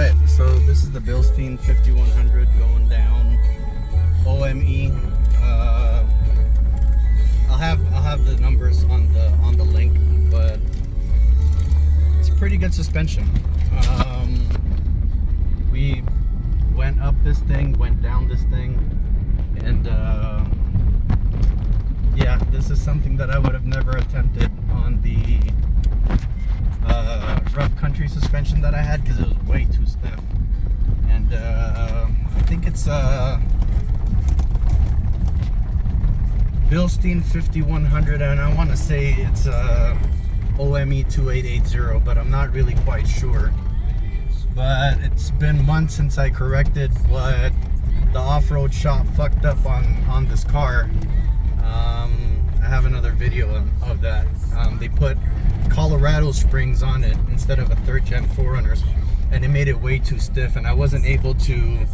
Alright, so this is the Bilstein 5100 going down OME. I'll have the numbers on the link, but it's a pretty good suspension. We went up this thing, went down this thing, and yeah, this is something that I would have never attempted on the rough country suspension that I had, because it was way too stiff. And I think it's Bilstein 5100, and I want to say it's OME 2880, but I'm not really quite sure. But it's been months since I corrected what the off-road shop fucked up on this car. I have another video of that. They put Colorado springs on it instead of a 3rd gen 4runners, and it made it way too stiff, and I wasn't able to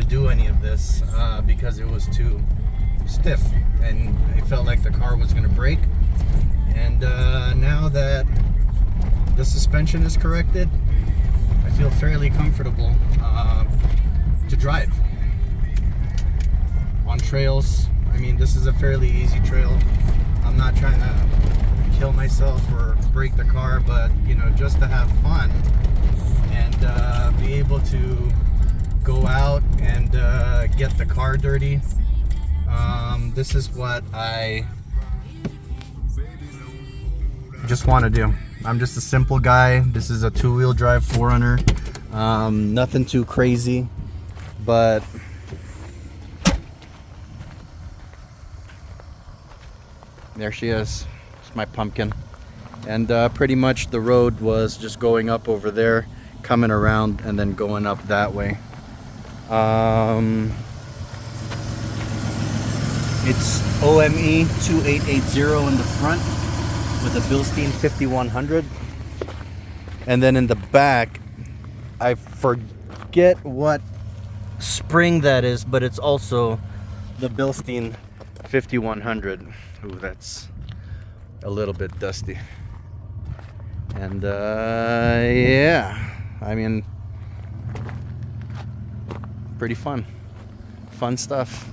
do any of this because it was too stiff, and it felt like the car was gonna break. And now that the suspension is corrected, I feel fairly comfortable to drive on trails. I mean, this is a fairly easy trail. I'm not trying to kill myself or break the car, but you know, just to have fun and be able to go out and get the car dirty. This is what I just want to do. I'm just a simple guy. This is a 2-wheel drive 4runner. Nothing too crazy, but there she is. It's my pumpkin. And pretty much the road was just going up over there, coming around, and then going up that way. It's OME 2880 in the front with a Bilstein 5100. And then in the back, I forget what spring that is, but it's also the Bilstein 5100. Ooh, that's a little bit dusty. And yeah, I mean, pretty fun stuff.